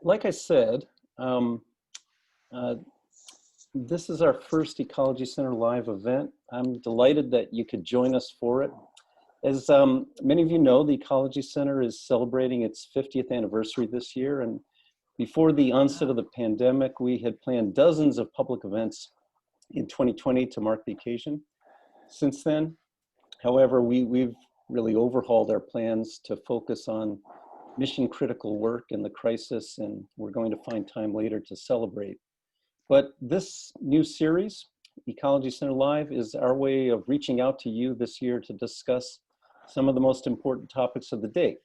like I said, um, uh, this is our first Ecology Center live event. I'm delighted that you could join us for it. As many of you know, the Ecology Center is celebrating its 50th anniversary this year. And before the onset of the pandemic, we had planned dozens of public events in 2020 to mark the occasion. Since then, however, we've really overhauled our plans to focus on mission critical work in the crisis, and we're going to find time later to celebrate. But this new series, Ecology Center Live, is our way of reaching out to you this year to discuss some of the most important topics of the day.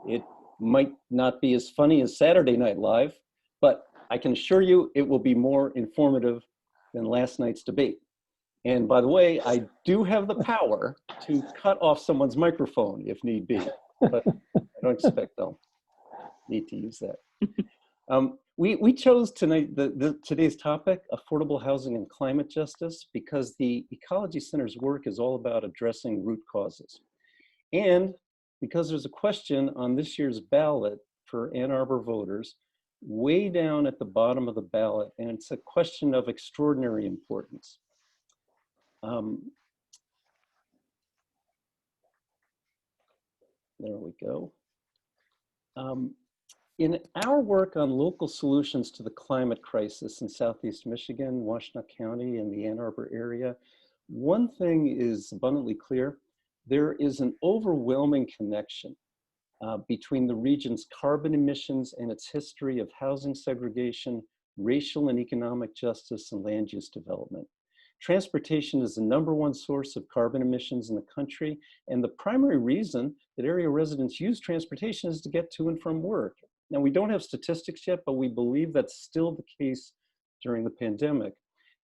It might not be as funny as Saturday Night Live, but I can assure you it will be more informative than last night's debate. And by the way, I do have the power to cut off someone's microphone if need be, but I don't expect they'll need to use that. We chose tonight today's topic, affordable housing and climate justice, because the Ecology Center's work is all about addressing root causes. And because there's a question on this year's ballot for Ann Arbor voters, way down at the bottom of the ballot, and it's a question of extraordinary importance. There we go. In our work on local solutions to the climate crisis in Southeast Michigan, Washtenaw County, and the Ann Arbor area, one thing is abundantly clear. There is an overwhelming connection between the region's carbon emissions and its history of housing segregation, racial and economic justice, and land use development. Transportation is the #1 source of carbon emissions in the country, and the primary reason that area residents use transportation is to get to and from work. Now, we don't have statistics yet, but we believe that's still the case during the pandemic.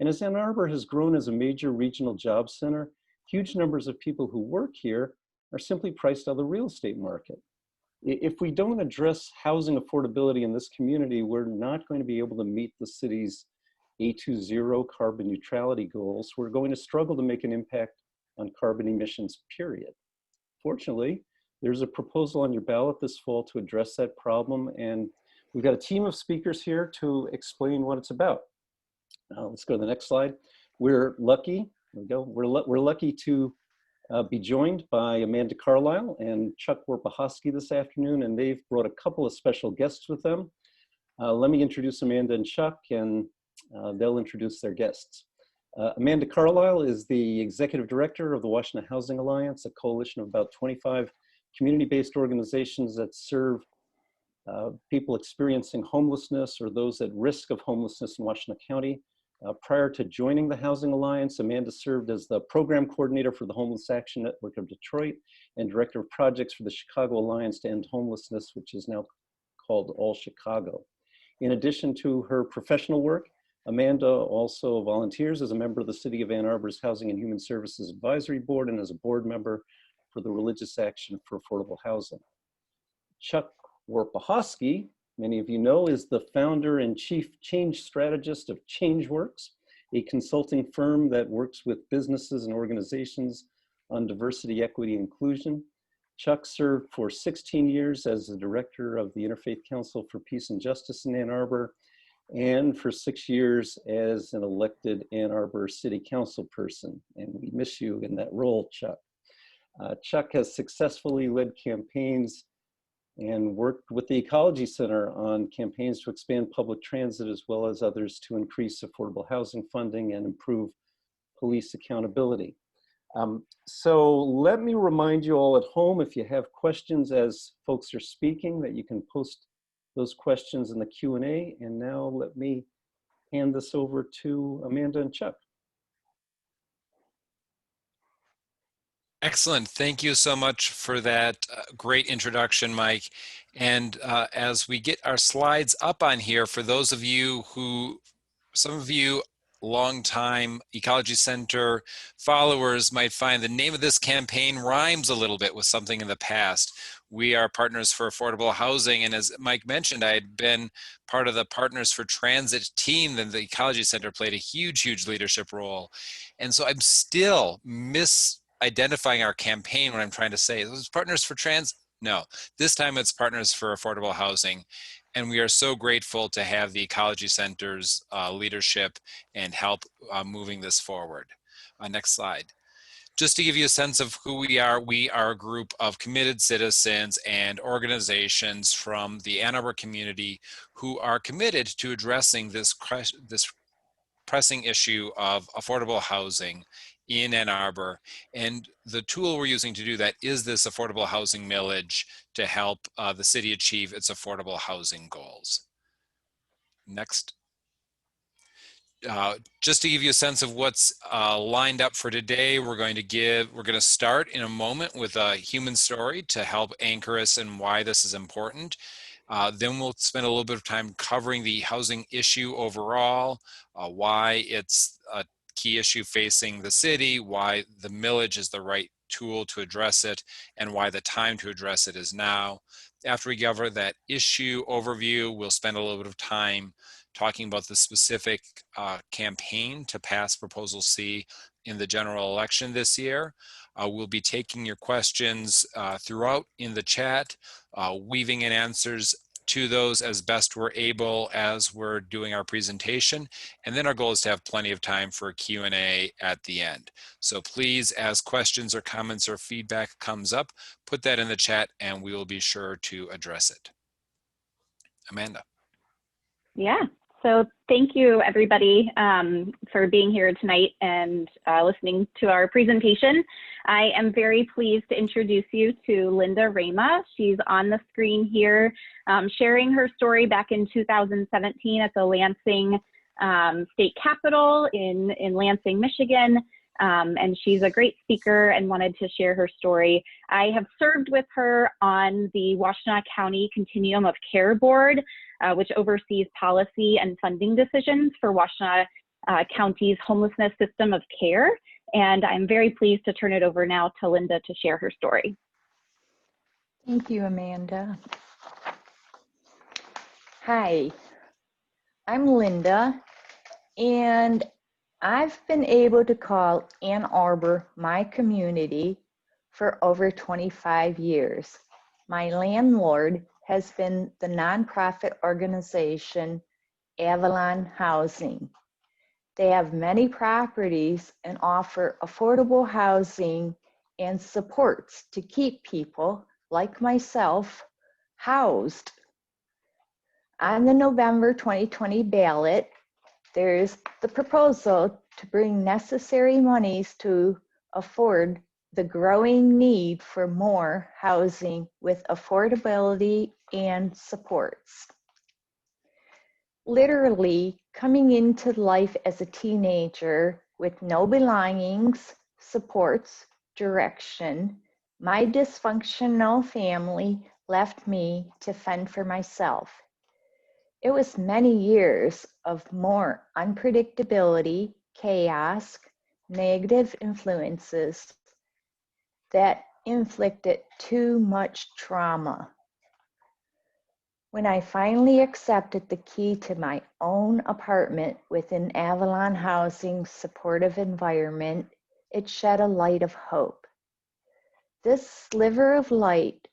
And as Ann Arbor has grown as a major regional job center, huge numbers of people who work here are simply priced out of the real estate market. If we don't address housing affordability in this community, we're not going to be able to meet the city's A20 carbon neutrality goals. We're going to struggle to make an impact on carbon emissions, period. Fortunately, there's a proposal on your ballot this fall to address that problem, and we've got a team of speakers here to explain what it's about. Let's go to the next slide. We're lucky, there we go. We're lucky to be joined by Amanda Carlisle and Chuck Warpahosky this afternoon, and they've brought a couple of special guests with them. Let me introduce Amanda and Chuck, and they'll introduce their guests. Amanda Carlisle is the Executive Director of the Washtenaw Housing Alliance, a coalition of about 25 community-based organizations that serve people experiencing homelessness or those at risk of homelessness in Washtenaw County. Prior to joining the Housing Alliance, Amanda served as the Program Coordinator for the Homeless Action Network of Detroit and Director of Projects for the Chicago Alliance to End Homelessness, which is now called All Chicago. In addition to her professional work, Amanda also volunteers as a member of the City of Ann Arbor's Housing and Human Services Advisory Board and as a board member for the Religious Action for Affordable Housing. Chuck Warpahosky, many of you know, is the founder and chief change strategist of ChangeWorks, a consulting firm that works with businesses and organizations on diversity, equity, and inclusion. Chuck served for 16 years as the director of the Interfaith Council for Peace and Justice in Ann Arbor, and for 6 years as an elected Ann Arbor City Council person. And we miss you in that role, Chuck. Chuck has successfully led campaigns and worked with the Ecology Center on campaigns to expand public transit as well as others to increase affordable housing funding and improve police accountability. So let me remind you all at home, if you have questions as folks are speaking, that you can post those questions in the Q&A. And now let me hand this over to Amanda and Chuck. Excellent. Thank you so much for that great introduction, Mike. And as we get our slides up on here, for those of you who, some of you longtime Ecology Center followers might find the name of this campaign rhymes a little bit with something in the past. We are Partners for Affordable Housing, and as Mike mentioned, I had been part of the Partners for Transit team, and the Ecology Center played a huge, huge leadership role. And so I'm still misidentifying our campaign when I'm trying to say, it was Partners for Transit. No, this time it's Partners for Affordable Housing. And we are so grateful to have the Ecology Center's leadership and help moving this forward. Next slide. Just to give you a sense of who we are a group of committed citizens and organizations from the Ann Arbor community who are committed to addressing this pressing issue of affordable housing in Ann Arbor. And the tool we're using to do that is this affordable housing millage to help the city achieve its affordable housing goals. Next. Just to give you a sense of what's lined up for today, we're going to start in a moment with a human story to help anchor us in why this is important. Then we'll spend a little bit of time covering the housing issue overall, why it's a key issue facing the city, why the millage is the right tool to address it, and why the time to address it is now. After we cover that issue overview, we'll spend a little bit of time talking about the specific campaign to pass Proposal C in the general election this year. We'll be taking your questions throughout in the chat, weaving in answers to those as best we're able as we're doing our presentation. And then our goal is to have plenty of time for a Q&A at the end. So please, as questions or comments or feedback comes up, put that in the chat and we will be sure to address it. Amanda. Yeah, so thank you everybody for being here tonight and listening to our presentation. I am very pleased to introduce you to Linda Rama. She's on the screen here, sharing her story back in 2017 at the Lansing State Capitol in Lansing, Michigan. And she's a great speaker and wanted to share her story. I have served with her on the Washtenaw County Continuum of Care Board, which oversees policy and funding decisions for Washtenaw County's homelessness system of care. And I'm very pleased to turn it over now to Linda to share her story. Thank you, Amanda. Hi, I'm Linda, and I've been able to call Ann Arbor my community for over 25 years. My landlord has been the nonprofit organization Avalon Housing. They have many properties and offer affordable housing and supports to keep people like myself housed. On the November 2020 ballot, there's the proposal to bring necessary monies to afford the growing need for more housing with affordability and supports. Literally coming into life as a teenager with no belongings, supports, direction, my dysfunctional family left me to fend for myself. It was many years of more unpredictability, chaos, negative influences that inflicted too much trauma. When I finally accepted the key to my own apartment within Avalon Housing's supportive environment, it shed a light of hope. This sliver of light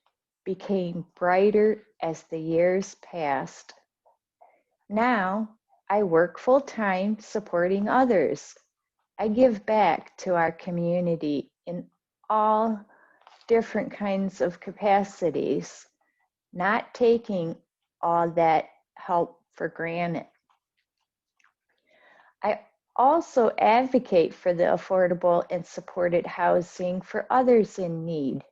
became brighter as the years passed. Now, I work full-time supporting others. I give back to our community in all different kinds of capacities, not taking all that help for granted. I also advocate for the affordable and supported housing for others in need.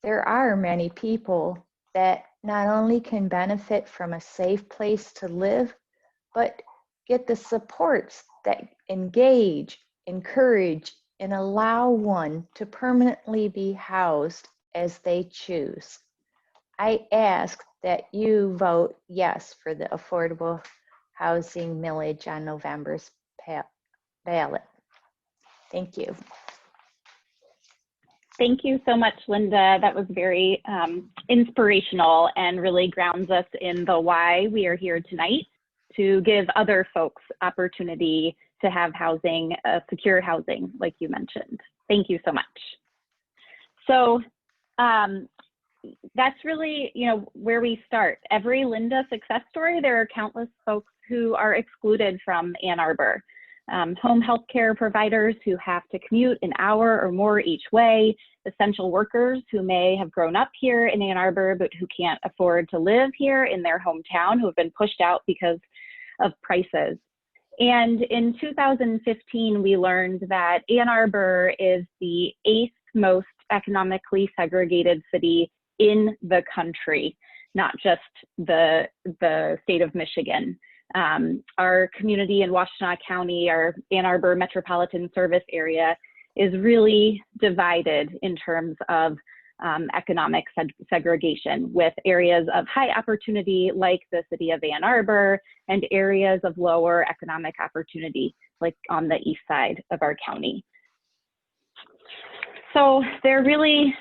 There are many people that not only can benefit from a safe place to live, but get the supports that engage, encourage, and allow one to permanently be housed as they choose. I ask that you vote yes for the affordable housing millage on November's ballot. Thank you. Thank you so much, Linda. That was very inspirational and really grounds us in the why we are here tonight, to give other folks opportunity to have housing, secure housing, like you mentioned. Thank you so much. So, that's really, where we start. Every Linda success story, there are countless folks who are excluded from Ann Arbor. Home health care providers who have to commute an hour or more each way, essential workers who may have grown up here in Ann Arbor but who can't afford to live here in their hometown, who have been pushed out because of prices. And in 2015, we learned that Ann Arbor is the 8th most economically segregated city in the country, not just the state of Michigan. Our community in Washtenaw County, our Ann Arbor metropolitan service area, is really divided in terms of economic segregation, with areas of high opportunity like the city of Ann Arbor and areas of lower economic opportunity like on the east side of our county. So they're really,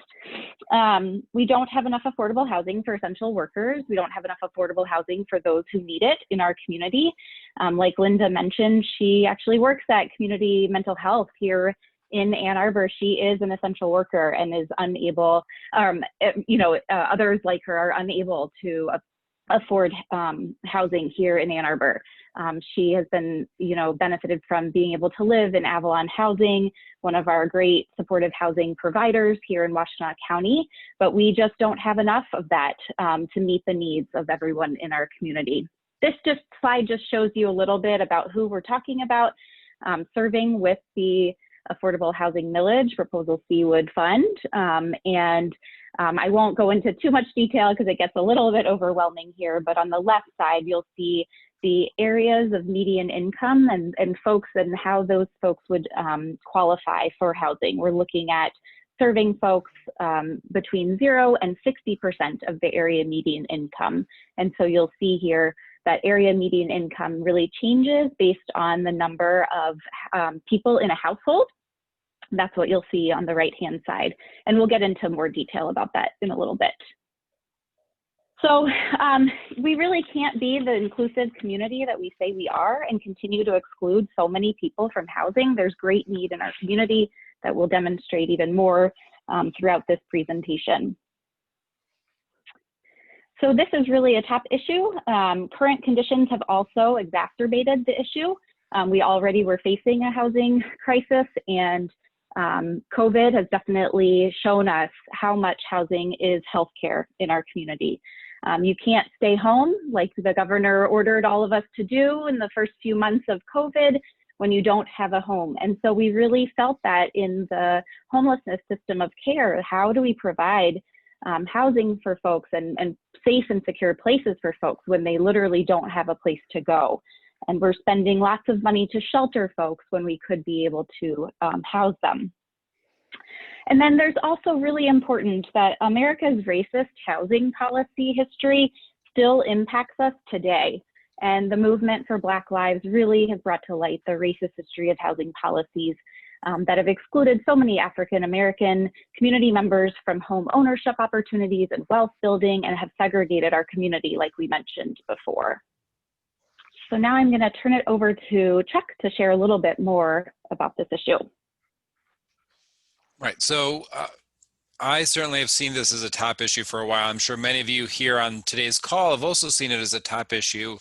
we don't have enough affordable housing for essential workers. We don't have enough affordable housing for those who need it in our community. Like Linda mentioned, she actually works at Community Mental Health here in Ann Arbor. She is an essential worker and is unable, others like her are unable to afford housing here in Ann Arbor. She has been, benefited from being able to live in Avalon Housing, one of our great supportive housing providers here in Washtenaw County, but we just don't have enough of that to meet the needs of everyone in our community. This slide just shows you a little bit about who we're talking about serving with the Affordable Housing Millage Proposal C would fund. I won't go into too much detail because it gets a little bit overwhelming here, but on the left side, you'll see the areas of median income and folks and how those folks would qualify for housing. We're looking at serving folks between 0 and 60% of the area median income. And so you'll see here that area median income really changes based on the number of people in a household. That's what you'll see on the right-hand side. And we'll get into more detail about that in a little bit. So we really can't be the inclusive community that we say we are and continue to exclude so many people from housing. There's great need in our community that we'll demonstrate even more throughout this presentation. So this is really a top issue. Current conditions have also exacerbated the issue. We already were facing a housing crisis, and COVID has definitely shown us how much housing is healthcare in our community. You can't stay home like the governor ordered all of us to do in the first few months of COVID when you don't have a home. And so we really felt that in the homelessness system of care. How do we provide housing for folks and safe and secure places for folks when they literally don't have a place to go? And we're spending lots of money to shelter folks when we could be able to house them. And then there's also really important that America's racist housing policy history still impacts us today. And the movement for Black Lives really has brought to light the racist history of housing policies that have excluded so many African American community members from home ownership opportunities and wealth building, and have segregated our community like we mentioned before. So now I'm going to turn it over to Chuck to share a little bit more about this issue. Right. So I certainly have seen this as a top issue for a while. I'm sure many of you here on today's call have also seen it as a top issue.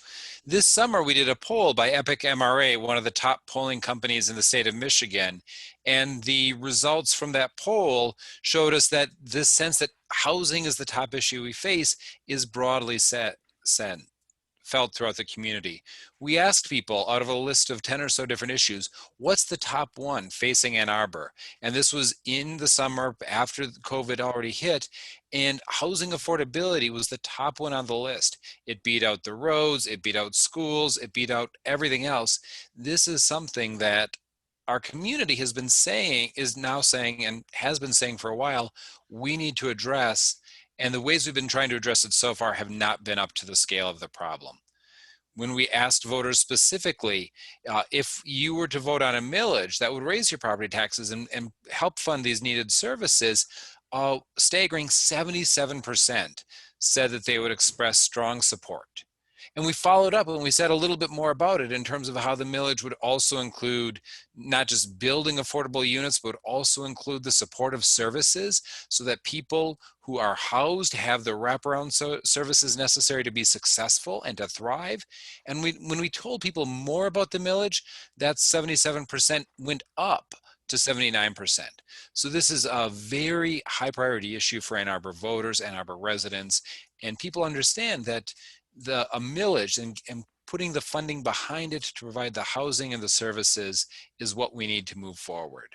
This summer, we did a poll by Epic MRA, one of the top polling companies in the state of Michigan. And the results from that poll showed us that this sense that housing is the top issue we face is broadly felt throughout the community. We asked people, out of a list of 10 or so different issues, what's the top one facing Ann Arbor? And this was in the summer after COVID already hit, and housing affordability was the top one on the list. It beat out the roads, it beat out schools, it beat out everything else. This is something that our community has been saying, is now saying, and has been saying for a while, we need to address. And the ways we've been trying to address it so far have not been up to the scale of the problem. When we asked voters specifically, if you were to vote on a millage that would raise your property taxes and help fund these needed services, a staggering 77% said that they would express strong support. And we followed up and we said a little bit more about it in terms of how the millage would also include not just building affordable units, but also include the supportive services so that people who are housed have the wraparound services necessary to be successful and to thrive. And when we told people more about the millage, that 77% went up to 79%. So this is a very high priority issue for Ann Arbor voters, Ann Arbor residents, and people understand that a millage and putting the funding behind it to provide the housing and the services is what we need to move forward.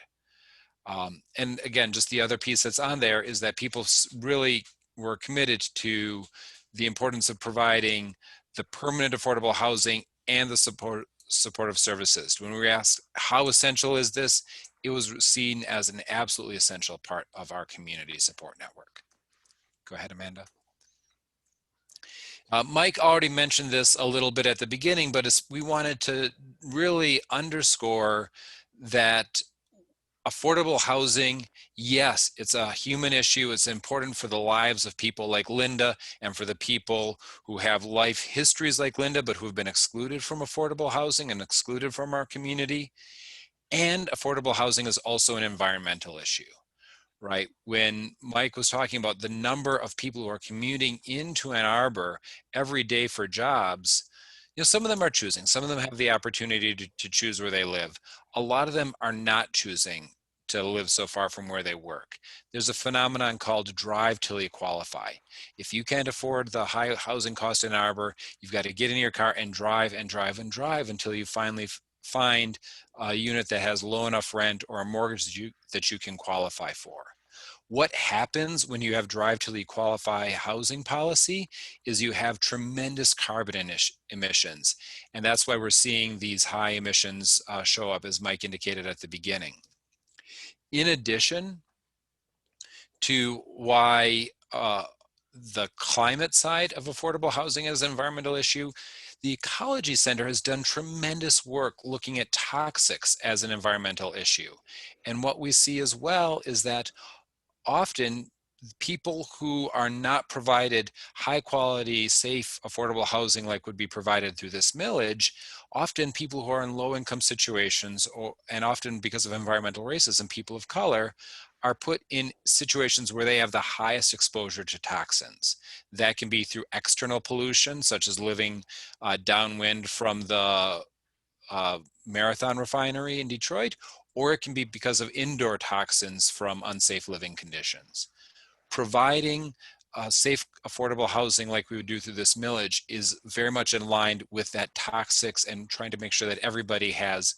And again, just the other piece that's on there is that people really were committed to the importance of providing the permanent affordable housing and the supportive services. When we were asked how essential is this, it was seen as an absolutely essential part of our community support network. Go ahead, Amanda. Mike already mentioned this a little bit at the beginning, but we wanted to really underscore that affordable housing, yes, it's a human issue. It's important for the lives of people like Linda and for the people who have life histories like Linda, but who have been excluded from affordable housing and excluded from our community. And affordable housing is also an environmental issue. Right? When Mike was talking about the number of people who are commuting into Ann Arbor every day for jobs, you know, some of them are choosing, some of them have the opportunity to choose where they live. A lot of them are not choosing to live so far from where they work. There's a phenomenon called drive till you qualify. If you can't afford the high housing cost in Ann Arbor, you've got to get in your car and drive and drive and drive until you finally find a unit that has low enough rent or a mortgage that you can qualify for. What happens when you have drive till you qualify housing policy is you have tremendous carbon emissions. And that's why we're seeing these high emissions show up, as Mike indicated at the beginning. In addition to why the climate side of affordable housing is an environmental issue, the Ecology Center has done tremendous work looking at toxics as an environmental issue. And what we see as well is that often people who are not provided high quality, safe, affordable housing like would be provided through this millage, often people who are in low income situations, and often because of environmental racism, people of color, are put in situations where they have the highest exposure to toxins. That can be through external pollution, such as living downwind from the Marathon refinery in Detroit, or it can be because of indoor toxins from unsafe living conditions. Providing safe, affordable housing like we would do through this millage is very much in line with that toxics and trying to make sure that everybody has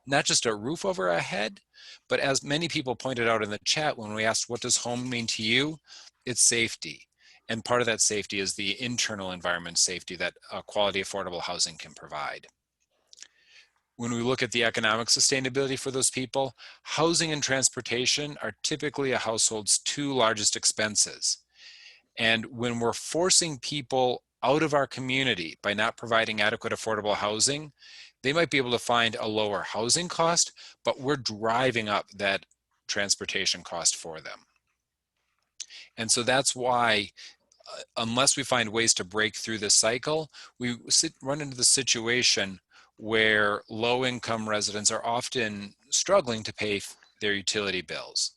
not just a roof over our head, but as many people pointed out in the chat when we asked, what does home mean to you? It's safety. And part of that safety is the internal environment safety that quality, affordable housing can provide. When we look at the economic sustainability for those people, housing and transportation are typically a household's two largest expenses. And when we're forcing people out of our community by not providing adequate affordable housing, they might be able to find a lower housing cost, but we're driving up that transportation cost for them. And so that's why, unless we find ways to break through this cycle, we run into the situation where low-income residents are often struggling to pay their utility bills.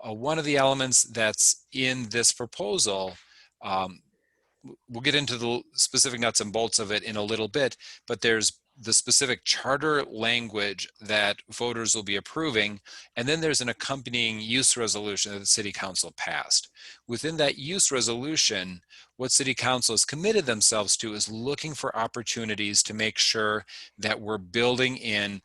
One of the elements that's in this proposal, we'll get into the specific nuts and bolts of it in a little bit, but there's the specific charter language that voters will be approving, and then there's an accompanying use resolution that the City Council passed. Within that use resolution, what City Council has committed themselves to is looking for opportunities to make sure that we're building in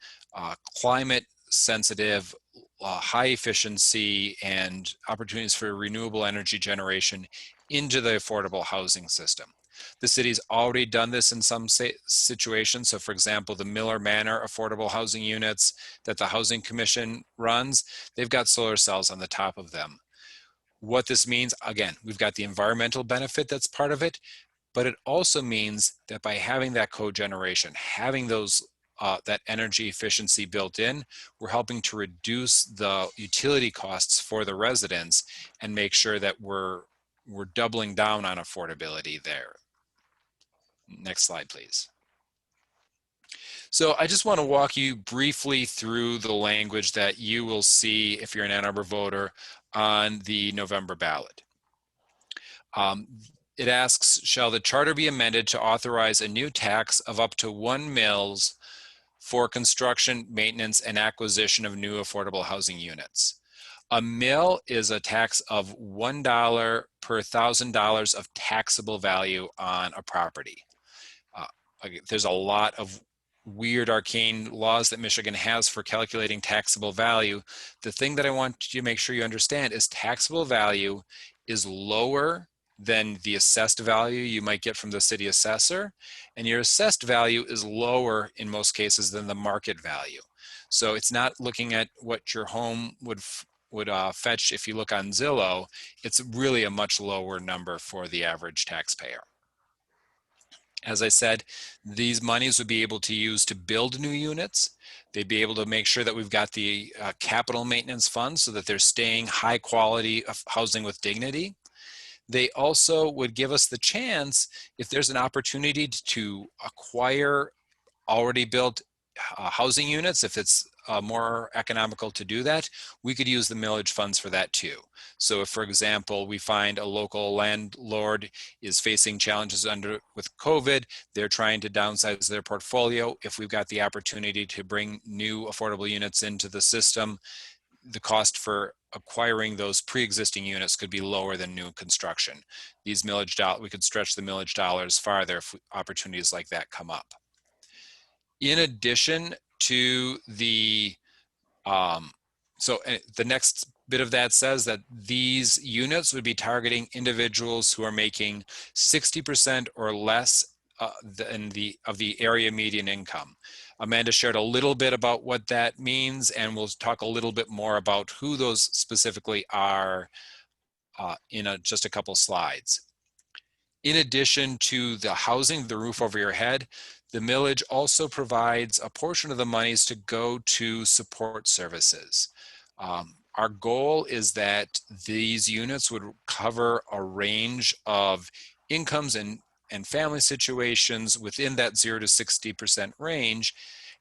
climate sensitive, high efficiency and opportunities for renewable energy generation into the affordable housing system. The city's already done this in some situations. So for example, the Miller Manor affordable housing units that the Housing Commission runs, they've got solar cells on the top of them. What this means, again, we've got the environmental benefit that's part of it, but it also means that by having that cogeneration, having those that energy efficiency built in, we're helping to reduce the utility costs for the residents and make sure that we're doubling down on affordability there. Next slide, please. So I just want to walk you briefly through the language that you will see if you're an Ann Arbor voter on the November ballot. It asks, shall the charter be amended to authorize a new tax of up to 1 mils for construction, maintenance, and acquisition of new affordable housing units? A mill is a tax of $1 per $1,000 of taxable value on a property. There's a lot of weird arcane laws that Michigan has for calculating taxable value. The thing that I want you to make sure you understand is taxable value is lower than the assessed value you might get from the city assessor, and your assessed value is lower in most cases than the market value. So it's not looking at what your home would fetch if you look on Zillow. It's really a much lower number for the average taxpayer. As I said, these monies would be able to use to build new units. They'd be able to make sure that we've got the capital maintenance funds so that they're staying high quality of housing with dignity. They also would give us the chance, if there's an opportunity to acquire already built housing units, if it's more economical to do that, we could use the millage funds for that too. So if, for example, we find a local landlord is facing challenges with COVID, they're trying to downsize their portfolio. If we've got the opportunity to bring new affordable units into the system, the cost for acquiring those pre-existing units could be lower than new construction. These millage dollars, we could stretch the millage dollars farther if opportunities like that come up. In addition to the, the next bit of that says that these units would be targeting individuals who are making 60% or less of the area median income. Amanda shared a little bit about what that means, and we'll talk a little bit more about who those specifically are in just a couple slides. In addition to the housing, the roof over your head, the millage also provides a portion of the monies to go to support services. Our goal is that these units would cover a range of incomes and family situations within that 0 to 60% range.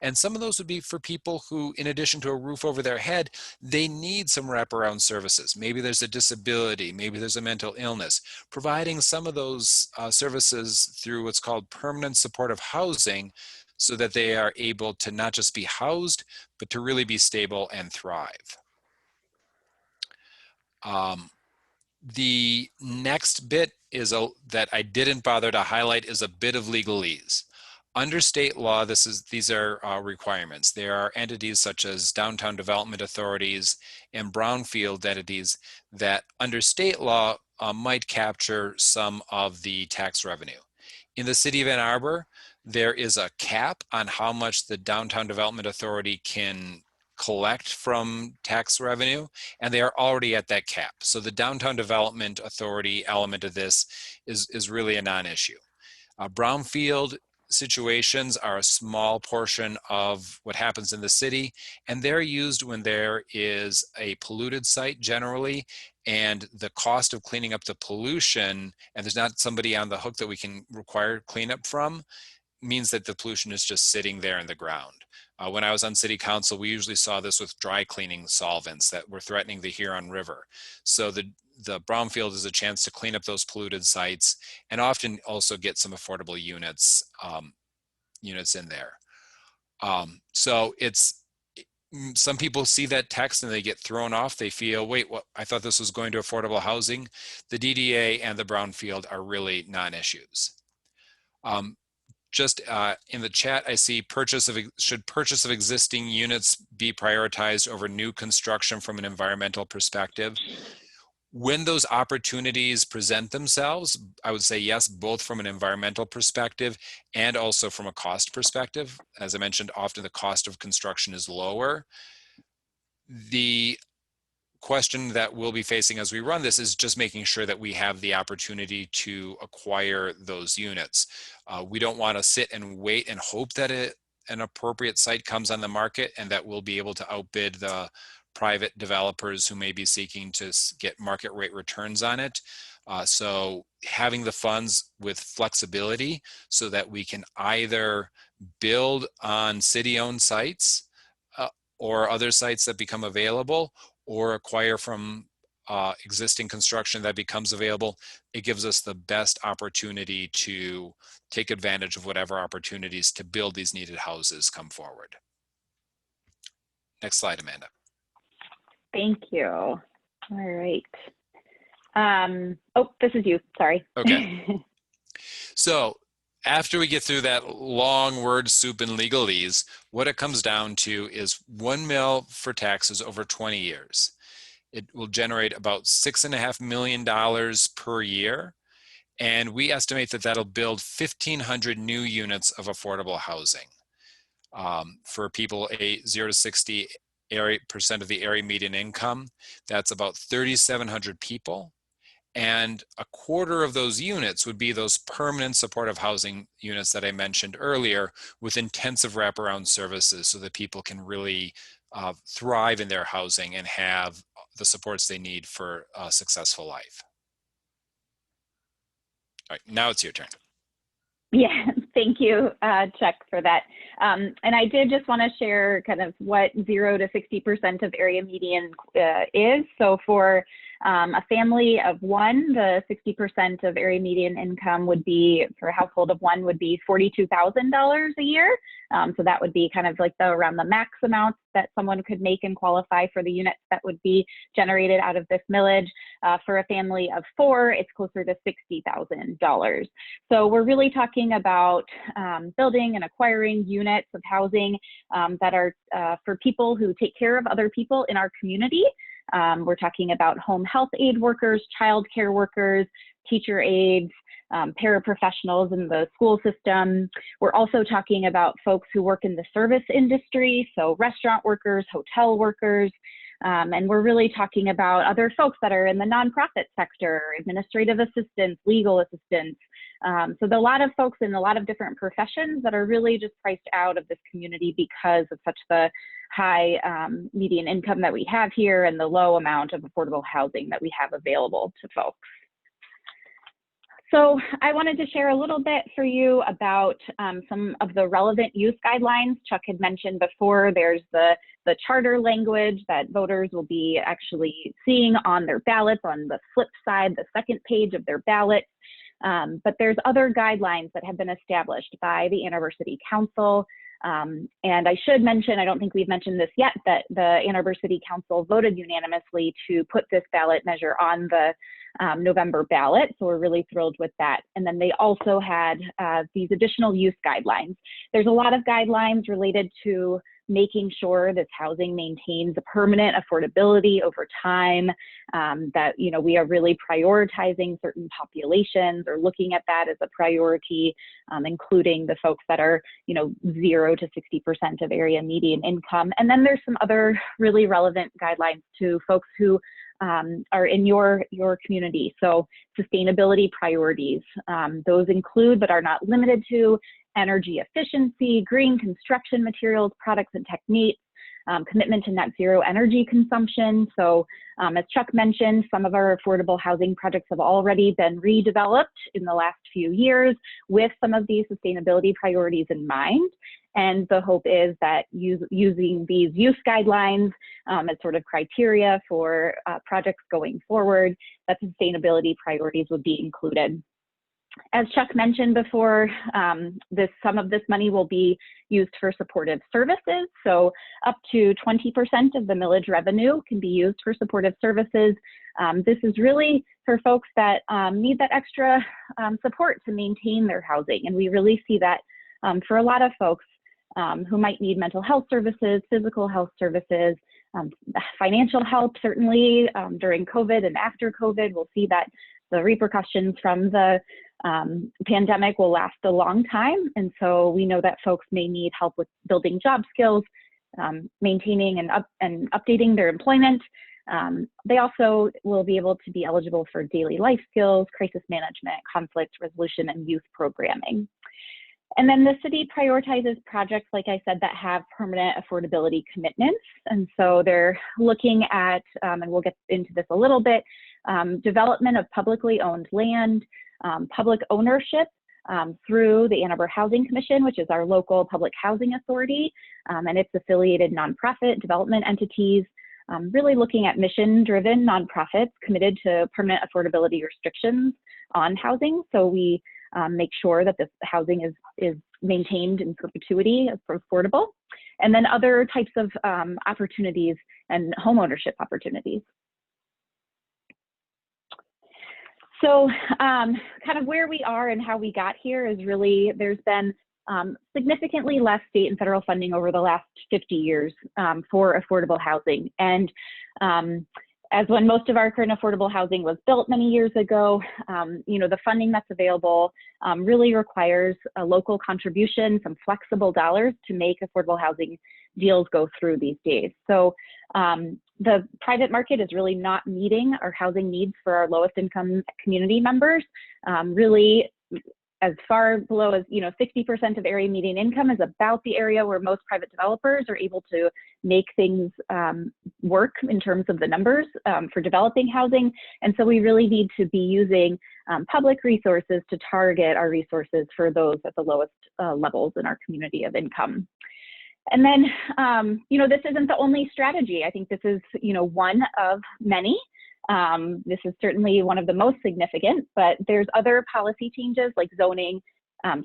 And some of those would be for people who, in addition to a roof over their head, they need some wraparound services. Maybe there's a disability, maybe there's a mental illness. Providing some of those services through what's called permanent supportive housing so that they are able to not just be housed, but to really be stable and thrive. The next bit is that I didn't bother to highlight is a bit of legalese. Under state law, these are requirements. There are entities such as downtown development authorities and brownfield entities that under state law might capture some of the tax revenue. In the city of Ann Arbor, there is a cap on how much the downtown development authority can collect from tax revenue, and they are already at that cap. So the downtown development authority element of this is really a non-issue. Brownfield situations are a small portion of what happens in the city, and they're used when there is a polluted site generally, and the cost of cleaning up the pollution, and there's not somebody on the hook that we can require cleanup from, means that the pollution is just sitting there in the ground. When I was on city council, we usually saw this with dry cleaning solvents that were threatening the Huron River. So the brownfield is a chance to clean up those polluted sites and often also get some affordable units in there. So some people see that text and they get thrown off. They feel, wait, what? I thought this was going to affordable housing. The DDA and the brownfield are really non-issues. Just in the chat, I see should purchase of existing units be prioritized over new construction from an environmental perspective? When those opportunities present themselves, I would say yes, both from an environmental perspective and also from a cost perspective. As I mentioned, often the cost of construction is lower. The question that we'll be facing as we run this is just making sure that we have the opportunity to acquire those units. We don't want to sit and wait and hope that an appropriate site comes on the market and that we'll be able to outbid the private developers who may be seeking to get market rate returns on it. So having the funds with flexibility so that we can either build on city-owned sites or other sites that become available, or acquire from existing construction that becomes available, it gives us the best opportunity to take advantage of whatever opportunities to build these needed houses come forward. Next slide, Amanda. Thank you. All right. Oh, this is you, sorry. Okay. So after we get through that long word soup in legalese, what it comes down to is $1 million for taxes over 20 years. It will generate about $6.5 million per year. And we estimate that that'll build 1,500 new units of affordable housing for people 0 to 60% of the area median income. That's about 3,700 people. And a quarter of those units would be those permanent supportive housing units that I mentioned earlier, with intensive wraparound services so that people can really thrive in their housing and have the supports they need for a successful life. All right, now it's your turn. Yeah, thank you, Chuck, for that. And I did just want to share kind of what 0 to 60% of area median is. So for a family of one, the 60% of area median income would be, for a household of one, would be $42,000 a year. So that would be kind of like around the max amount that someone could make and qualify for the units that would be generated out of this millage. For a family of four, it's closer to $60,000. So we're really talking about building and acquiring units of housing that are for people who take care of other people in our community. We're talking about home health aid workers, child care workers, teacher aides, paraprofessionals in the school system. We're also talking about folks who work in the service industry, so restaurant workers, hotel workers, and we're really talking about other folks that are in the nonprofit sector, administrative assistants, legal assistants. So there are a lot of folks in a lot of different professions that are really just priced out of this community because of such the high median income that we have here and the low amount of affordable housing that we have available to folks. So I wanted to share a little bit for you about some of the relevant use guidelines. Chuck had mentioned before, there's the charter language that voters will be actually seeing on their ballots on the flip side, the second page of their ballot. But there's other guidelines that have been established by the Ann Arbor City Council. And I should mention, I don't think we've mentioned this yet, that the Ann Arbor City Council voted unanimously to put this ballot measure on the November ballot. So we're really thrilled with that. And then they also had these additional use guidelines. There's a lot of guidelines related to making sure this housing maintains a permanent affordability over time, that, you know, we are really prioritizing certain populations or looking at that as a priority, including the folks that are, you know, 0 to 60% of area median income. And then there's some other really relevant guidelines to folks who are in your community. So sustainability priorities, those include but are not limited to energy efficiency, green construction materials, products and techniques, commitment to net zero energy consumption. So as Chuck mentioned, some of our affordable housing projects have already been redeveloped in the last few years with some of these sustainability priorities in mind. And the hope is that using these use guidelines as sort of criteria for projects going forward, that sustainability priorities would be included. As Chuck mentioned before, some of this money will be used for supportive services. So up to 20% of the millage revenue can be used for supportive services. This is really for folks that need that extra support to maintain their housing. And we really see that for a lot of folks who might need mental health services, physical health services, financial help, certainly during COVID and after COVID. We'll see that the repercussions from the pandemic will last a long time. And so we know that folks may need help with building job skills, maintaining and updating their employment. They also will be able to be eligible for daily life skills, crisis management, conflict resolution, and youth programming. And then the city prioritizes projects, like I said, that have permanent affordability commitments. And so they're looking at, and we'll get into this a little bit, development of publicly owned land, public ownership through the Ann Arbor Housing Commission, which is our local public housing authority, and its affiliated nonprofit development entities, really looking at mission-driven nonprofits committed to permanent affordability restrictions on housing. So we make sure that this housing is maintained in perpetuity for affordable, and then other types of opportunities and homeownership opportunities. So kind of where we are and how we got here is really, there's been significantly less state and federal funding over the last 50 years for affordable housing. And as when most of our current affordable housing was built many years ago, you know, the funding that's available really requires a local contribution, some flexible dollars to make affordable housing deals go through these days. So the private market is really not meeting our housing needs for our lowest income community members. Really, as far below as, you know, 60% of area median income is about the area where most private developers are able to make things work in terms of the numbers for developing housing. And so we really need to be using public resources to target our resources for those at the lowest levels in our community of income. And then, you know, this isn't the only strategy. I think this is, you know, one of many. This is certainly one of the most significant, but there's other policy changes like zoning,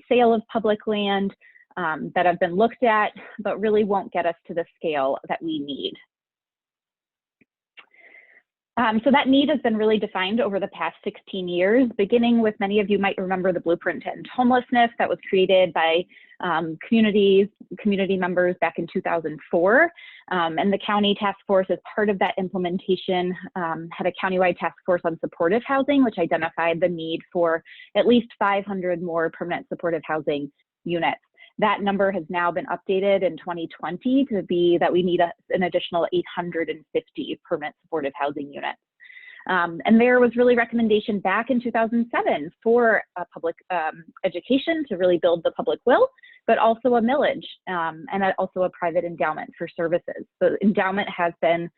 sale of public land that have been looked at, but really won't get us to the scale that we need. So that need has been really defined over the past 16 years, beginning with, many of you might remember, the Blueprint to End Homelessness that was created by community members back in 2004. And the county task force, as part of that implementation, had a countywide task force on supportive housing, which identified the need for at least 500 more permanent supportive housing units. That number has now been updated in 2020 to be that we need an additional 850 permanent supportive housing units. And there was really recommendation back in 2007 for public education to really build the public will, but also a millage and also a private endowment for services. The endowment has been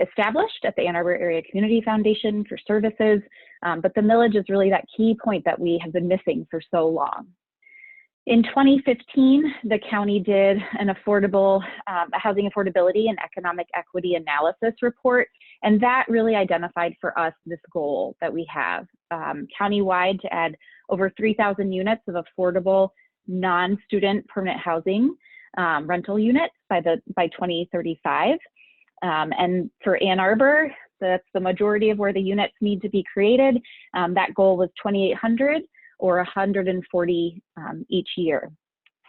established at the Ann Arbor Area Community Foundation for services, but the millage is really that key point that we have been missing for so long. In 2015, the county did an housing affordability and economic equity analysis report, and that really identified for us this goal that we have countywide to add over 3,000 units of affordable non-student permanent housing rental units by 2035. And for Ann Arbor, that's the majority of where the units need to be created. That goal was 2,800. Or 140 each year.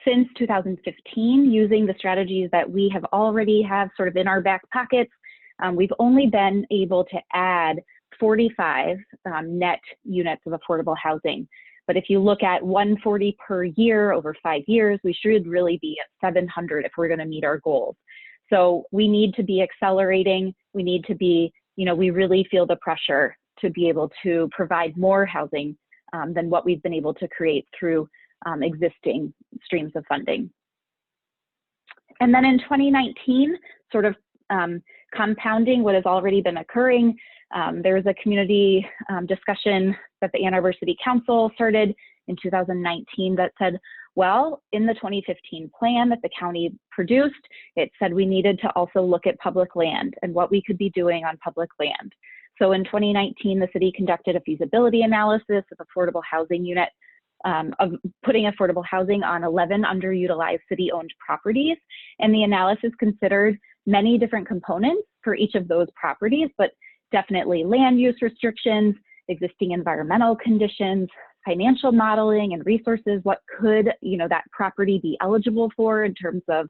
Since 2015, using the strategies that we have already have sort of in our back pockets, we've only been able to add 45 net units of affordable housing. But if you look at 140 per year over 5 years, we should really be at 700 if we're going to meet our goals. So we need to be accelerating. We need to be, you know, we really feel the pressure to be able to provide more housing than what we've been able to create through existing streams of funding. And then in 2019, sort of compounding what has already been occurring, there was a community discussion that the Ann Arbor City Council started in 2019 that said, well, in the 2015 plan that the county produced, it said we needed to also look at public land and what we could be doing on public land. So in 2019, the city conducted a feasibility analysis of affordable housing units, of putting affordable housing on 11 underutilized city-owned properties. And the analysis considered many different components for each of those properties, but definitely land use restrictions, existing environmental conditions, financial modeling and resources, what could, you know, that property be eligible for in terms of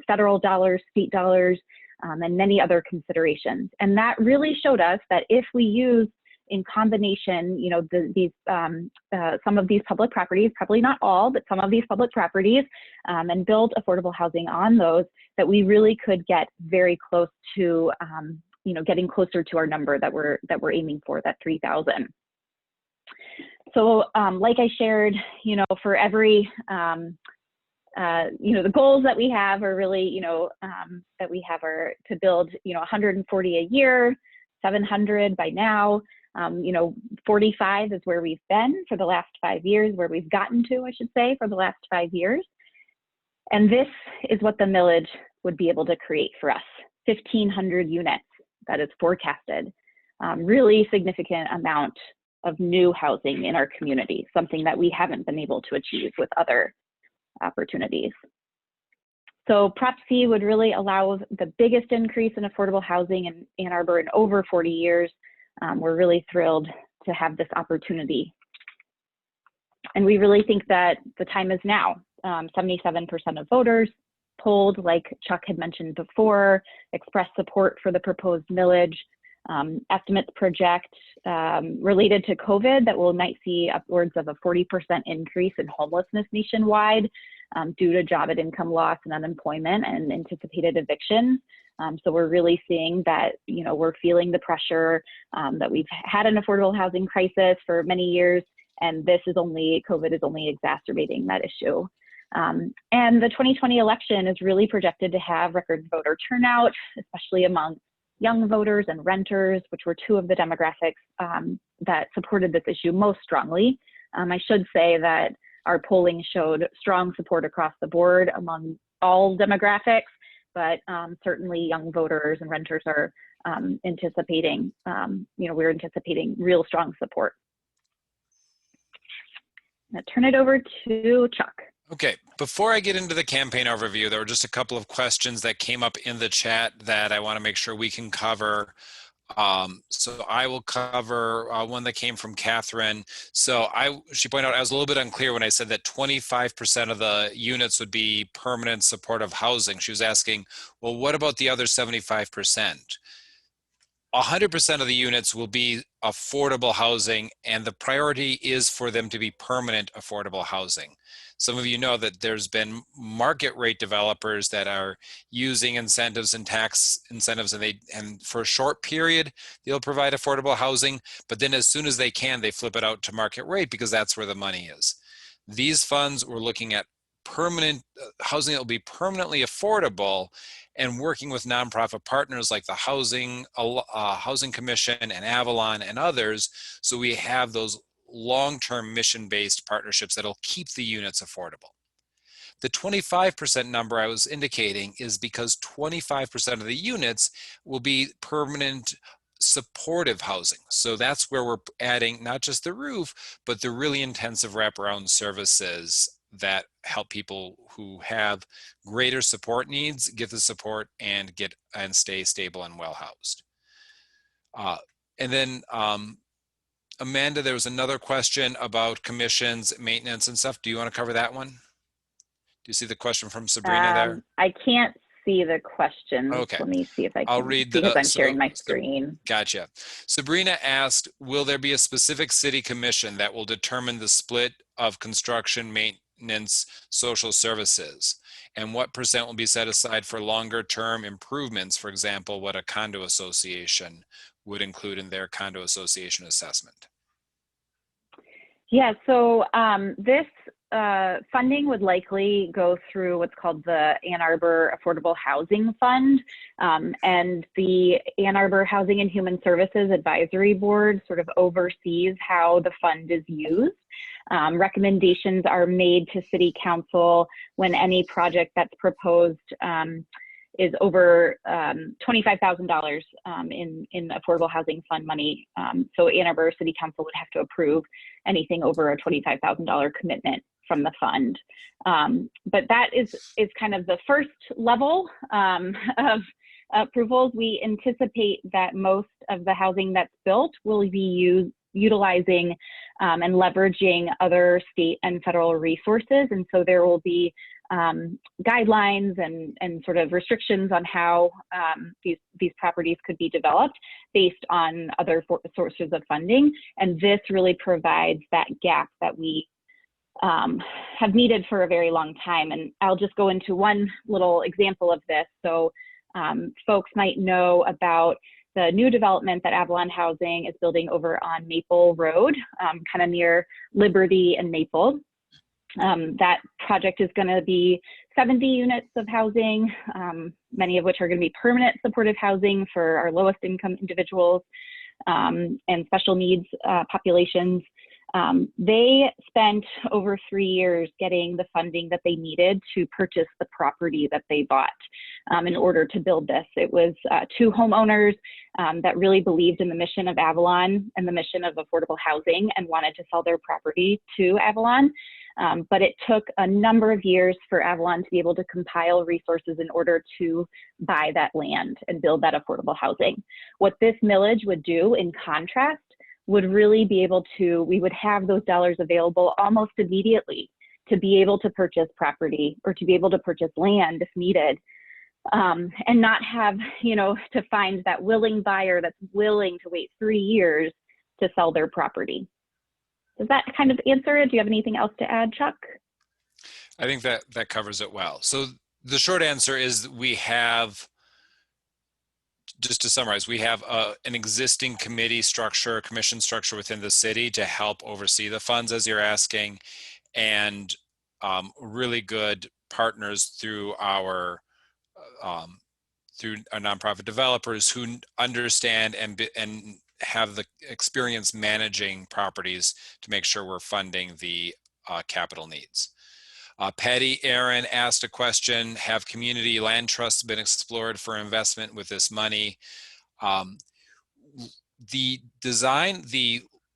federal dollars, state dollars, and many other considerations. And that really showed us that if we use in combination, you know, some of these public properties, probably not all, but some of these public properties, and build affordable housing on those, that we really could get very close to, you know, getting closer to our number that we're aiming for, that 3,000. So like I shared, for every, the goals that we have are really, that we have are to build, 140 a year, 700 by now. 45 is where we've been for the last 5 years, where we've gotten to, I should say, for the last 5 years. And this is what the millage would be able to create for us, 1,500 units that is forecasted. Really significant amount of new housing in our community, something that we haven't been able to achieve with other opportunities. So Prop C would really allow the biggest increase in affordable housing in Ann Arbor in over 40 years. We're really thrilled to have this opportunity. And we really think that the time is now. 77% of voters polled, like Chuck had mentioned before, expressed support for the proposed millage. Estimates project related to COVID that we might see upwards of a 40% increase in homelessness nationwide due to job and income loss and unemployment and anticipated evictions. So we're really seeing that, we're feeling the pressure, that we've had an affordable housing crisis for many years, and COVID is only exacerbating that issue. And the 2020 election is really projected to have record voter turnout, especially among young voters and renters, which were two of the demographics that supported this issue most strongly. I should say that our polling showed strong support across the board among all demographics, but certainly young voters and renters are anticipating, we're anticipating real strong support. I'm gonna turn it over to Chuck. Okay, before I get into the campaign overview, there were just a couple of questions that came up in the chat that I want to make sure we can cover. So I will cover one that came from Catherine. So she pointed out I was a little bit unclear when I said that 25% of the units would be permanent supportive housing. She was asking, well, what about the other 75%? 100% of the units will be affordable housing, and the priority is for them to be permanent affordable housing. Some of you know that there's been market rate developers that are using incentives and tax incentives, and for a short period, they'll provide affordable housing, but then as soon as they can, they flip it out to market rate because that's where the money is. These funds, we're looking at permanent housing that will be permanently affordable, and working with nonprofit partners like the Housing Commission and Avalon and others, so we have those long-term mission-based partnerships that'll keep the units affordable. The 25% number I was indicating is because 25% of the units will be permanent supportive housing. So that's where we're adding not just the roof, but the really intensive wraparound services that help people who have greater support needs get the support and stay stable and well housed. And then Amanda, there was another question about commissions, maintenance and stuff. Do you want to cover that one? Do you see the question from Sabrina there? I can't see the question. Okay. Let me see if I can. I'll read because I'm sharing my screen. Gotcha. Sabrina asked, will there be a specific city commission that will determine the split of construction, maintenance, social services? And what % will be set aside for longer term improvements? For example, what a condo association would include in their condo association assessment? Yeah, so this funding would likely go through what's called the Ann Arbor Affordable Housing Fund, and the Ann Arbor Housing and Human Services Advisory Board sort of oversees how the fund is used. Recommendations are made to City Council when any project that's proposed is over $25,000 in affordable housing fund money. So Ann Arbor City Council would have to approve anything over a $25,000 commitment from the fund. But that is kind of the first level of approvals. We anticipate that most of the housing that's built will be utilizing and leveraging other state and federal resources. And so there will be guidelines and sort of restrictions on how these properties could be developed based on other sources of funding. And this really provides that gap that we have needed for a very long time. And I'll just go into one little example of this. So folks might know about the new development that Avalon Housing is building over on Maple Road, kind of near Liberty and Maple. That project is going to be 70 units of housing, many of which are going to be permanent supportive housing for our lowest income individuals and special needs populations. They spent over 3 years getting the funding that they needed to purchase the property that they bought in order to build this. It was 2 homeowners that really believed in the mission of Avalon and the mission of affordable housing and wanted to sell their property to Avalon. But it took a number of years for Avalon to be able to compile resources in order to buy that land and build that affordable housing. What this millage would do, in contrast, would really be able to, we would have those dollars available almost immediately to be able to purchase property or to be able to purchase land if needed, and not have, to find that willing buyer that's willing to wait 3 years to sell their property. Does that kind of answer it? Do you have anything else to add, Chuck? I think that covers it well. So the short answer is we have, just to summarize, we have an existing committee structure, commission structure within the city to help oversee the funds, as you're asking, and really good partners through our nonprofit developers who understand and have the experience managing properties to make sure we're funding the capital needs. Patty Aaron asked a question: have community land trusts been explored for investment with this money? The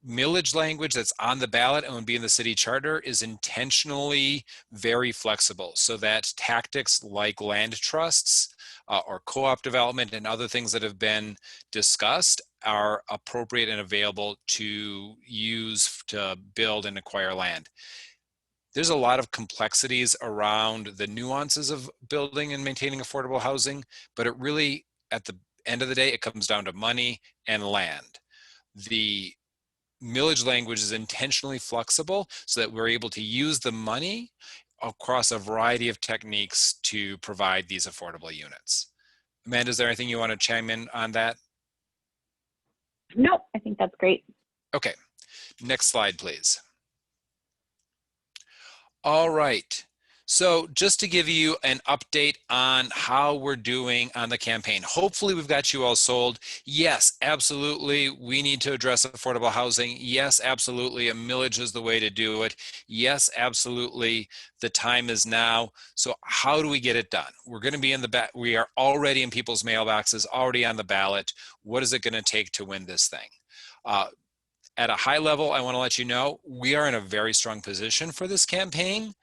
millage language that's on the ballot and would be in the city charter is intentionally very flexible so that tactics like land trusts or co-op development and other things that have been discussed are appropriate and available to use to build and acquire land. There's a lot of complexities around the nuances of building and maintaining affordable housing, but it really, at the end of the day, it comes down to money and land. The millage language is intentionally flexible so that we're able to use the money across a variety of techniques to provide these affordable units. Amanda, is there anything you want to chime in on that? No, I think that's great. Okay, next slide, please. All right. So just to give you an update on how we're doing on the campaign, hopefully we've got you all sold. Yes, absolutely, we need to address affordable housing. Yes, absolutely, a millage is the way to do it. Yes, absolutely, the time is now. So how do we get it done? We're going to be in the we are already in people's mailboxes, already on the ballot. What is it going to take to win this thing? At a high level, I want to let you know, we are in a very strong position for this campaign.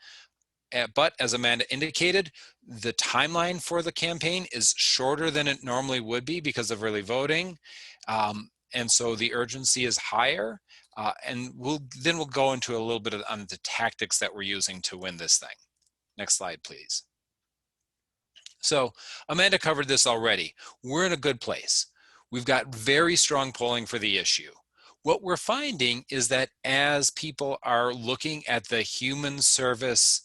But as Amanda indicated, the timeline for the campaign is shorter than it normally would be because of early voting. And so the urgency is higher. And we'll go into a little bit on the tactics that we're using to win this thing. Next slide, please. So Amanda covered this already. We're in a good place. We've got very strong polling for the issue. What we're finding is that as people are looking at the human service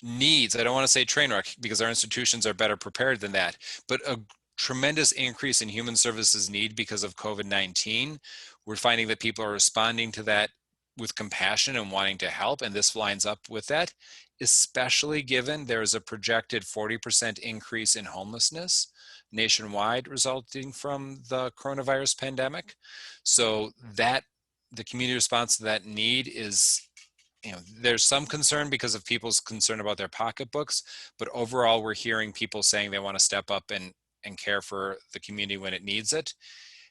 needs, I don't want to say train wreck because our institutions are better prepared than that, but a tremendous increase in human services need because of COVID-19. We're finding that people are responding to that with compassion and wanting to help, and this lines up with that, especially given there's a projected 40% increase in homelessness nationwide resulting from the coronavirus pandemic. So that the community response to that need is, there's some concern because of people's concern about their pocketbooks, but overall we're hearing people saying they want to step up and care for the community when it needs it.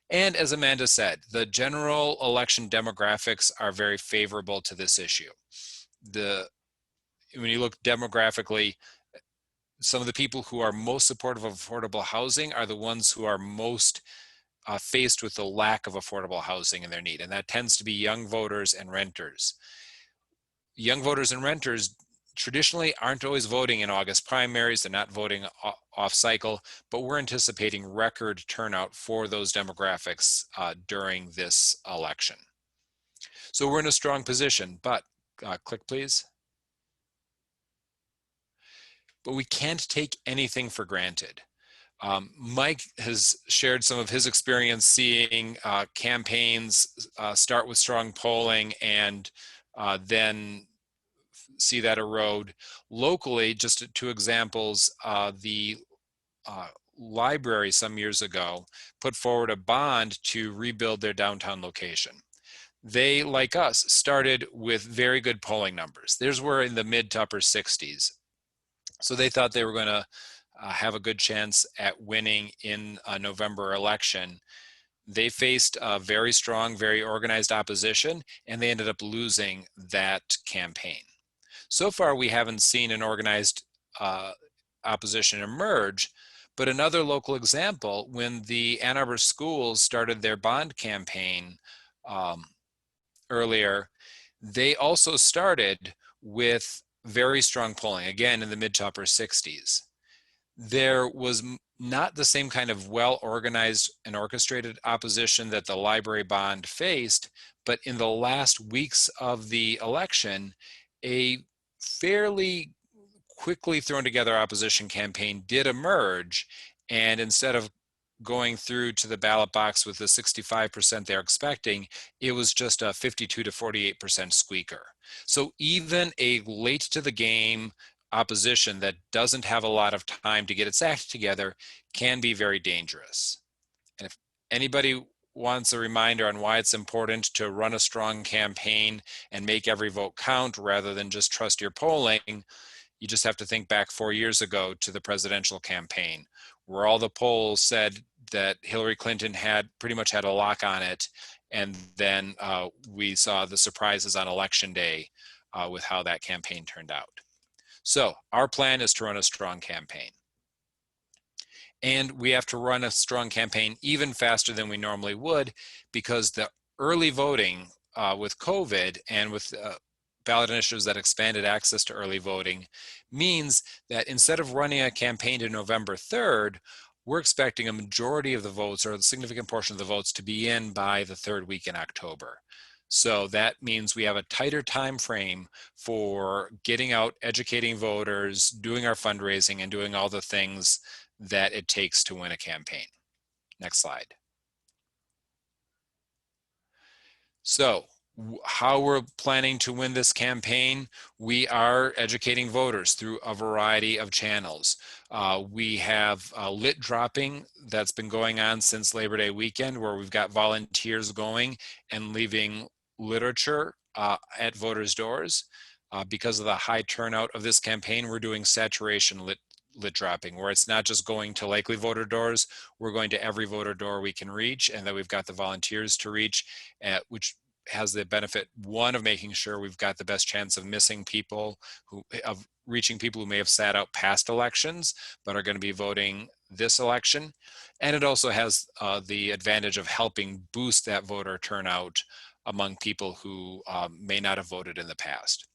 And as Amanda said, the general election demographics are very favorable to this issue. When you look demographically, some of the people who are most supportive of affordable housing are the ones who are most faced with the lack of affordable housing in their need, and that tends to be young voters and renters. Young voters and renters traditionally aren't always voting in August primaries. They're not voting off cycle, but we're anticipating record turnout for those demographics during this election. So we're in a strong position, but click please. But we can't take anything for granted. Mike has shared some of his experience seeing campaigns start with strong polling and then see that erode. Locally, just two examples, the library some years ago put forward a bond to rebuild their downtown location. They, like us, started with very good polling numbers. Theirs were in the mid to upper 60s. So they thought they were going to have a good chance at winning in a November election. They faced a very strong, very organized opposition, and they ended up losing that campaign. So far, we haven't seen an organized opposition emerge, but another local example, when the Ann Arbor schools started their bond campaign earlier, they also started with very strong polling, again in the mid to upper 60s. There was not the same kind of well-organized and orchestrated opposition that the library bond faced, but in the last weeks of the election, a fairly quickly thrown together opposition campaign did emerge, and instead of going through to the ballot box with the 65% they're expecting, it was just a 52 to 48% squeaker. So even a late to the game opposition that doesn't have a lot of time to get its act together can be very dangerous. And if anybody wants a reminder on why it's important to run a strong campaign and make every vote count rather than just trust your polling, you just have to think back 4 years ago to the presidential campaign, where all the polls said that Hillary Clinton had pretty much had a lock on it. And then we saw the surprises on election day with how that campaign turned out. So our plan is to run a strong campaign. And we have to run a strong campaign even faster than we normally would, because the early voting with COVID and with ballot initiatives that expanded access to early voting means that instead of running a campaign to November 3rd, we're expecting a majority of the votes, or a significant portion of the votes, to be in by the third week in October. So that means we have a tighter time frame for getting out, educating voters, doing our fundraising, and doing all the things that it takes to win a campaign. Next slide. So how we're planning to win this campaign: we are educating voters through a variety of channels. We have lit dropping that's been going on since Labor Day weekend, where we've got volunteers going and leaving literature at voters' doors. Because of the high turnout of this campaign, we're doing saturation lit dropping, where it's not just going to likely voter doors, we're going to every voter door we can reach, and that we've got the volunteers to reach, which has the benefit, one, of making sure we've got the best chance of missing people, of reaching people who may have sat out past elections but are going to be voting this election. And it also has the advantage of helping boost that voter turnout among people who may not have voted in the past.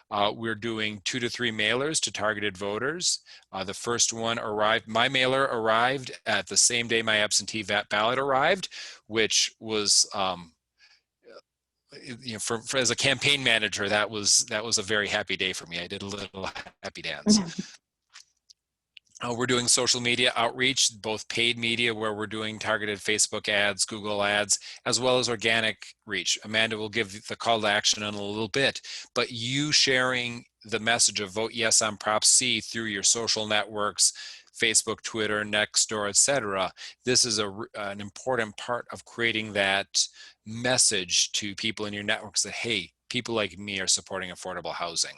We're doing 2 to 3 mailers to targeted voters. The first one arrived, my mailer arrived at the same day my absentee ballot arrived, which was, for as a campaign manager, that was a very happy day for me. I did a little happy dance. We're doing social media outreach, both paid media, where we're doing targeted Facebook ads, Google ads, as well as organic reach. Amanda will give the call to action in a little bit, but you sharing the message of vote yes on Prop C through your social networks, Facebook, Twitter, Nextdoor, etc. This is an important part of creating that message to people in your networks that, hey, people like me are supporting affordable housing.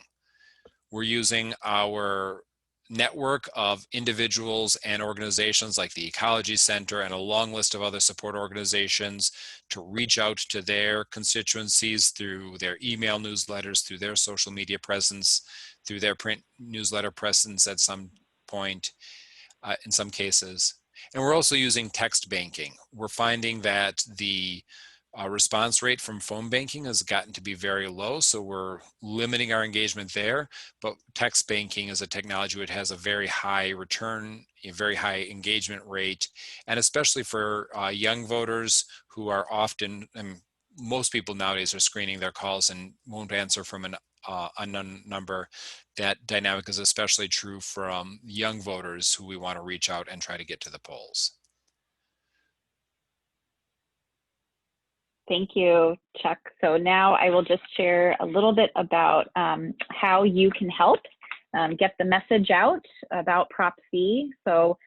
We're using our network of individuals and organizations like the Ecology Center and a long list of other support organizations to reach out to their constituencies through their email newsletters, through their social media presence, through their print newsletter presence at some point, in some cases. And we're also using text banking. We're finding that the response rate from phone banking has gotten to be very low, so we're limiting our engagement there. But text banking is a technology which has a very high return, a very high engagement rate, and especially for young voters who are often, and most people nowadays are screening their calls and won't answer from an unknown number, that dynamic is especially true from young voters who we want to reach out and try to get to the polls. Thank you, Chuck. So now I will just share a little bit about how you can help get the message out about Prop C. So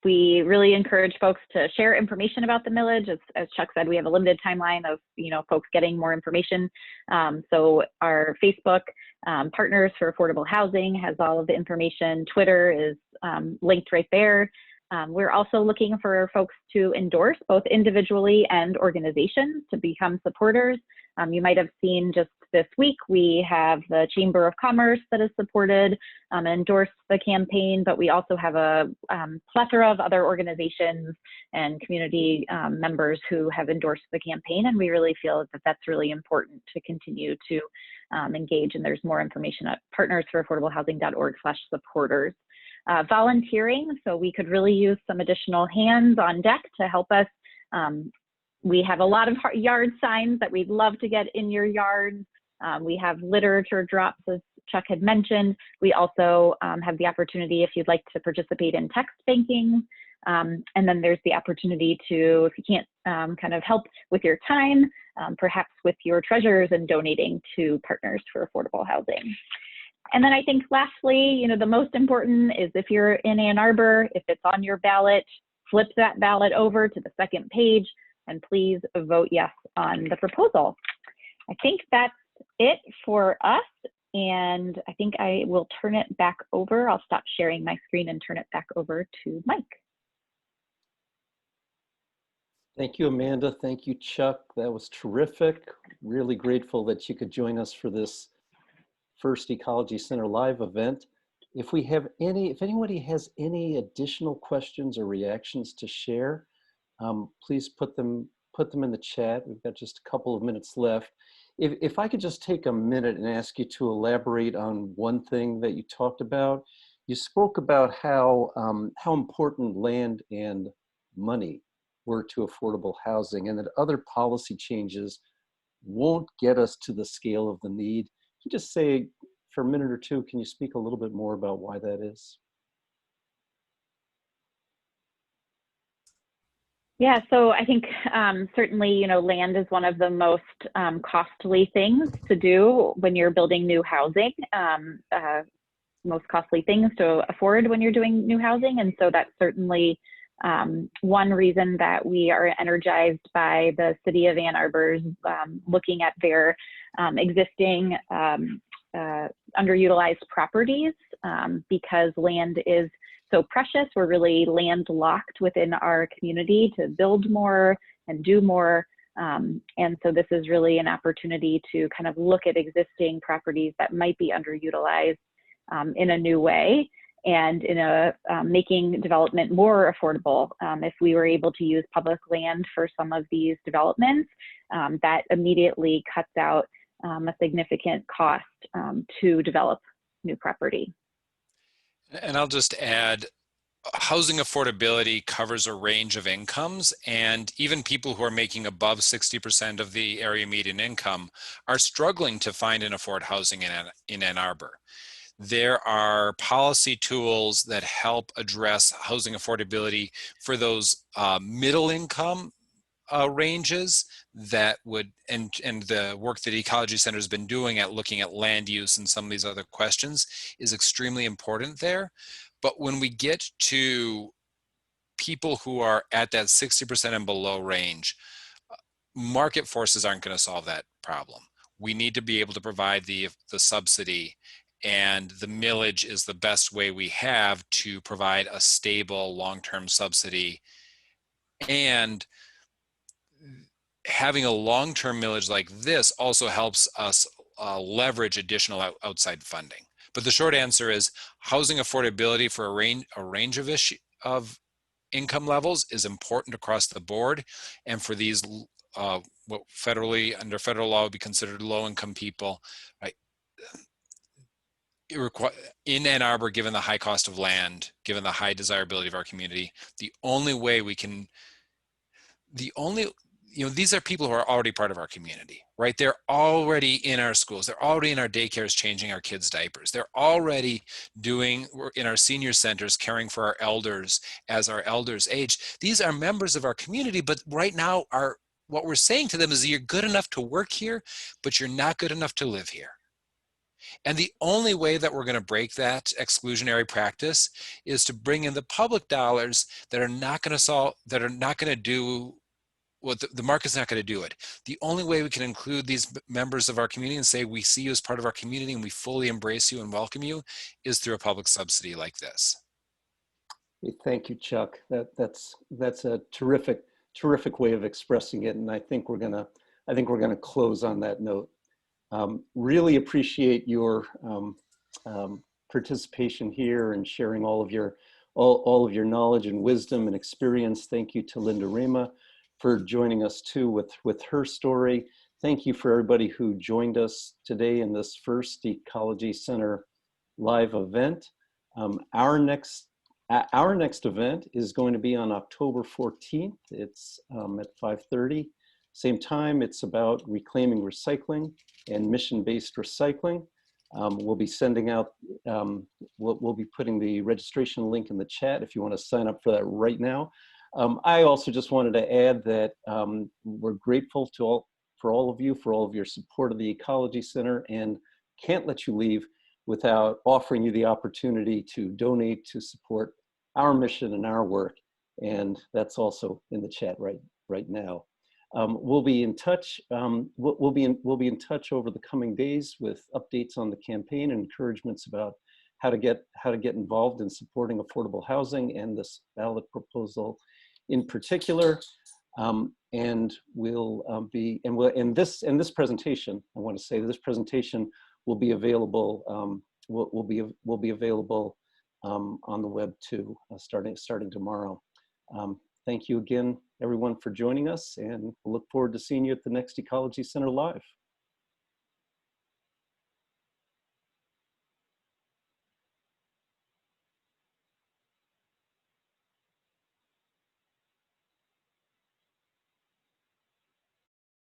we really encourage folks to share information about the millage. As Chuck said, we have a limited timeline of folks getting more information. So our Facebook, Partners for Affordable Housing, has all of the information. Twitter is linked right there. We're also looking for folks to endorse, both individually and organizations, to become supporters. You might have seen just this week, we have the Chamber of Commerce that has supported and endorsed the campaign, but we also have a plethora of other organizations and community members who have endorsed the campaign, and we really feel that that's really important to continue to engage, and there's more information at partnersforaffordablehousing.org/supporters. Volunteering, so we could really use some additional hands on deck to help us. We have a lot of yard signs that we'd love to get in your yards. We have literature drops, as Chuck had mentioned. We also have the opportunity, if you'd like to participate in text banking. And then there's the opportunity to, if you can't kind of help with your time, perhaps with your treasures and donating to Partners for Affordable Housing. And then I think lastly, the most important is if you're in Ann Arbor, if it's on your ballot, flip that ballot over to the second page and please vote yes on the proposal. I think that's it for us. And I think I will turn it back over. I'll stop sharing my screen and turn it back over to Mike. Thank you, Amanda. Thank you, Chuck. That was terrific. Really grateful that you could join us for this first Ecology Center live event. If anybody has any additional questions or reactions to share, please put them in the chat. We've got just a couple of minutes left. If I could just take a minute and ask you to elaborate on one thing that you talked about. You spoke about how important land and money were to affordable housing, and that other policy changes won't get us to the scale of the need. Can you just say for a minute or two, can you speak a little bit more about why that is? Yeah, so I think certainly, land is one of the most costly things to do when you're building new housing, most costly things to afford when you're doing new housing. And so that's certainly one reason that we are energized by the city of Ann Arbor looking at their existing underutilized properties because land is so precious. We're really landlocked within our community to build more and do more. And so this is really an opportunity to kind of look at existing properties that might be underutilized in a new way, and in making development more affordable. If we were able to use public land for some of these developments, that immediately cuts out a significant cost to develop new property. And I'll just add, housing affordability covers a range of incomes, and even people who are making above 60% of the area median income are struggling to find and afford housing in Ann Arbor. There are policy tools that help address housing affordability for those middle income ranges that would, and the work that Ecology Center has been doing at looking at land use and some of these other questions is extremely important there. But when we get to people who are at that 60% and below range, market forces aren't going to solve that problem. We need to be able to provide the subsidy, and the millage is the best way we have to provide a stable long-term subsidy. And having a long-term millage like this also helps us leverage additional outside funding. But the short answer is housing affordability for a range of income levels is important across the board. And for these what under federal law would be considered low-income people, right? In Ann Arbor, given the high cost of land, given the high desirability of our community, the only way we can, you know, these are people who are already part of our community, right? They're already in our schools. They're already in our daycares changing our kids' diapers. They're already doing in our senior centers caring for our elders as our elders age. These are members of our community, but right now what we're saying to them is you're good enough to work here, but you're not good enough to live here. And the only way that we're going to break that exclusionary practice is to bring in the public dollars that are not going to solve, that are not going to do what the market's not going to do it. The only way we can include these members of our community and say we see you as part of our community and we fully embrace you and welcome you is through a public subsidy like this. Thank you, Chuck. That's a terrific way of expressing it, and I think we're gonna close on that note. Really appreciate your participation here and sharing all of your knowledge and wisdom and experience. Thank you to Linda Rema for joining us too with her story. Thank you for everybody who joined us today in this first Ecology Center live event. Our next event is going to be on October 14th. It's at 5:30. Same time, it's about reclaiming recycling and mission-based recycling. We'll be sending out, we'll be putting the registration link in the chat if you want to sign up for that right now. I also just wanted to add that we're grateful for all of you, for all of your support of the Ecology Center, and can't let you leave without offering you the opportunity to donate to support our mission and our work. And that's also in the chat right now. We'll be in touch. We'll be in touch over the coming days with updates on the campaign and encouragements about how to get involved in supporting affordable housing and this ballot proposal in particular. And we'll be this presentation. I want to say this presentation will be available. Will be available on the web too, starting tomorrow. Thank you again, everyone, for joining us, and we'll look forward to seeing you at the next Ecology Center Live.